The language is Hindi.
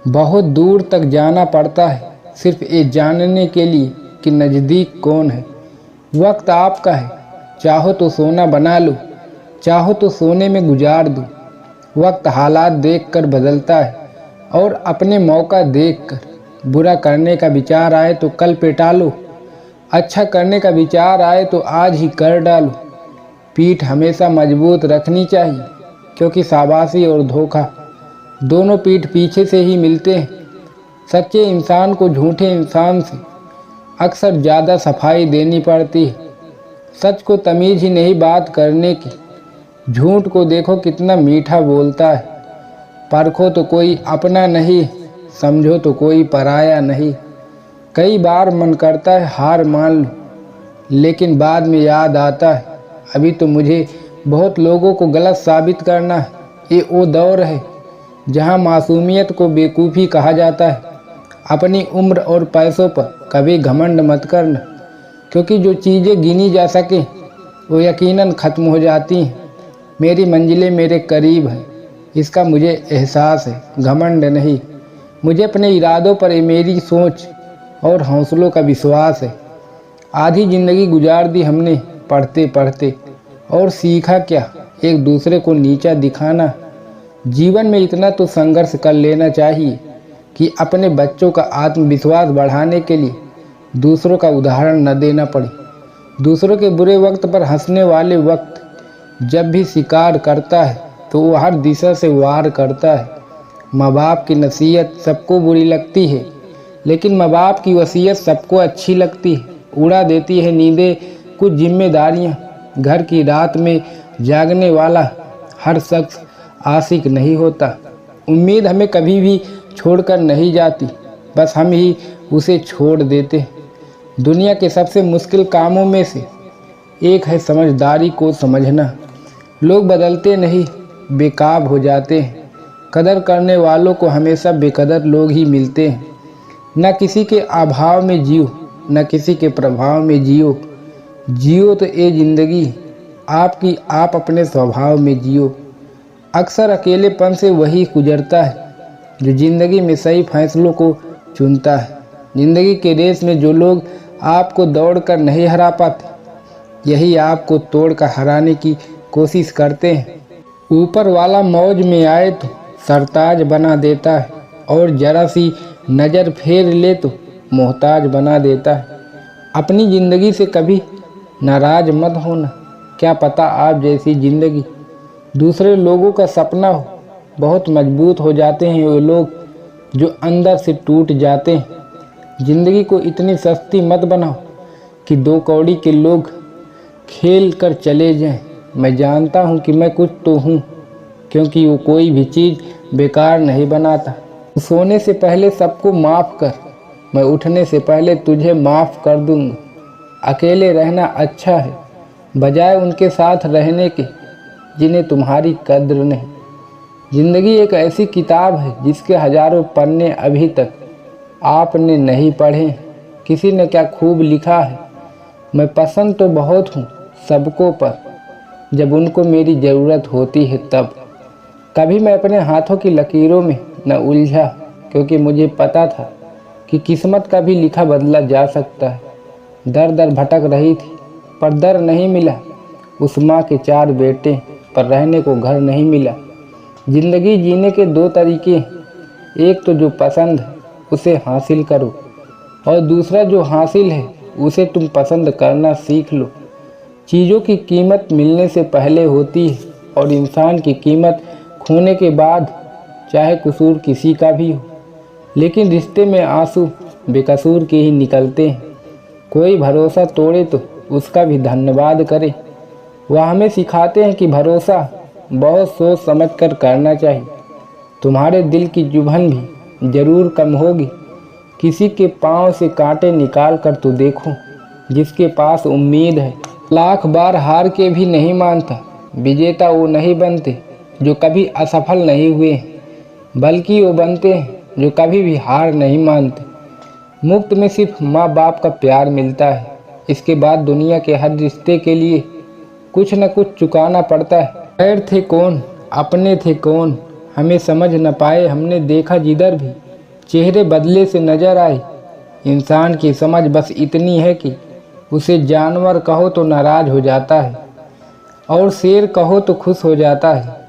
बहुत दूर तक जाना पड़ता है सिर्फ ये जानने के लिए कि नज़दीक कौन है। वक्त आपका है, चाहो तो सोना बना लो, चाहो तो सोने में गुजार दो। वक्त हालात देखकर बदलता है और अपने मौका देखकर। बुरा करने का विचार आए तो कल पे टालो, अच्छा करने का विचार आए तो आज ही कर डालो। पीठ हमेशा मजबूत रखनी चाहिए, क्योंकि शाबाशी और धोखा दोनों पीठ पीछे से ही मिलते हैं। सच्चे इंसान को झूठे इंसान से अक्सर ज़्यादा सफाई देनी पड़ती है। सच को तमीज़ ही नहीं बात करने की। झूठ को देखो कितना मीठा बोलता है। परखो तो कोई अपना नहीं, समझो तो कोई पराया नहीं। कई बार मन करता है हार मान लो, लेकिन बाद में याद आता है अभी तो मुझे बहुत लोगों को गलत साबित करना है। ये वो दौर है जहाँ मासूमियत को बेवकूफ़ी कहा जाता है। अपनी उम्र और पैसों पर कभी घमंड मत करना, क्योंकि जो चीज़ें गिनी जा सके वो यकीनन ख़त्म हो जाती हैं। मेरी मंजिलें मेरे करीब हैं, इसका मुझे एहसास है, घमंड नहीं। मुझे अपने इरादों पर मेरी सोच और हौसलों का विश्वास है। आधी ज़िंदगी गुजार दी हमने पढ़ते पढ़ते, और सीखा क्या, एक दूसरे को नीचा दिखाना। जीवन में इतना तो संघर्ष कर लेना चाहिए कि अपने बच्चों का आत्मविश्वास बढ़ाने के लिए दूसरों का उदाहरण न देना पड़े। दूसरों के बुरे वक्त पर हंसने वाले वक्त जब भी शिकार करता है तो वो हर दिशा से वार करता है। माँ बाप की नसीहत सबको बुरी लगती है, लेकिन माँ बाप की वसीयत सबको अच्छी लगती है। उड़ा देती है नींदें कुछ जिम्मेदारियाँ। घर की रात में जागने वाला हर शख्स आशिक नहीं होता। उम्मीद हमें कभी भी छोड़कर नहीं जाती, बस हम ही उसे छोड़ देते हैं। दुनिया के सबसे मुश्किल कामों में से एक है समझदारी को समझना। लोग बदलते नहीं, बेकाब हो जाते हैं। कदर करने वालों को हमेशा बेकदर लोग ही मिलते हैं। न किसी के अभाव में जियो, न किसी के प्रभाव में जियो। जियो तो ये ज़िंदगी आपकी, आप अपने स्वभाव में जियो। अक्सर अकेलेपन से वही गुजरता है जो ज़िंदगी में सही फैसलों को चुनता है। ज़िंदगी के रेस में जो लोग आपको दौड़कर नहीं हरा पाते, यही आपको तोड़कर हराने की कोशिश करते हैं। ऊपर वाला मौज में आए तो सरताज बना देता है, और ज़रा सी नज़र फेर ले तो मोहताज बना देता है। अपनी ज़िंदगी से कभी नाराज़ मत होना, क्या पता आप जैसी ज़िंदगी दूसरे लोगों का सपना हो। बहुत मजबूत हो जाते हैं वो लोग जो अंदर से टूट जाते हैं। ज़िंदगी को इतनी सस्ती मत बनाओ कि दो कौड़ी के लोग खेल कर चले जाएं। मैं जानता हूँ कि मैं कुछ तो हूँ, क्योंकि वो कोई भी चीज़ बेकार नहीं बनाता। सोने से पहले सबको माफ़ कर, मैं उठने से पहले तुझे माफ़ कर दूँगा। अकेले रहना अच्छा है बजाय उनके साथ रहने के जिन्हें तुम्हारी कद्र नहीं। ज़िंदगी एक ऐसी किताब है जिसके हज़ारों पन्ने अभी तक आपने नहीं पढ़े। किसी ने क्या खूब लिखा है, मैं पसंद तो बहुत हूँ सबको, पर जब उनको मेरी ज़रूरत होती है तब। कभी मैं अपने हाथों की लकीरों में न उलझा, क्योंकि मुझे पता था कि किस्मत का भी लिखा बदला जा सकता है। दर दर भटक रही थी पर दर नहीं मिला। उस माँ के 4 बेटे पर रहने को घर नहीं मिला। ज़िंदगी जीने के 2 तरीके, एक तो जो पसंद है उसे हासिल करो, और दूसरा जो हासिल है उसे तुम पसंद करना सीख लो। चीज़ों की कीमत मिलने से पहले होती है, और इंसान की कीमत खोने के बाद, चाहे कसूर किसी का भी हो। लेकिन रिश्ते में आंसू बेकसूर के ही निकलते हैं। कोई भरोसा तोड़े तो उसका भी धन्यवाद करे। वह हमें सिखाते हैं कि भरोसा बहुत सोच समझ कर करना चाहिए। तुम्हारे दिल की चुभन भी ज़रूर कम होगी। किसी के पाँव से कांटे निकाल कर तो देखो, जिसके पास उम्मीद है। लाख बार हार के भी नहीं मानता। विजेता वो नहीं बनते जो कभी असफल नहीं हुए, बल्कि वो बनते हैं जो कभी भी हार नहीं मानते। मुफ्त में सिर्फ माँ बाप का प्यार मिलता है। इसके बाद दुनिया के हर रिश्ते के लिए कुछ न कुछ चुकाना पड़ता है। गैर थे कौन, अपने थे कौन, हमें समझ न पाए। हमने देखा जिधर भी चेहरे बदले से नजर आए। इंसान की समझ बस इतनी है कि उसे जानवर कहो तो नाराज हो जाता है और शेर कहो तो खुश हो जाता है।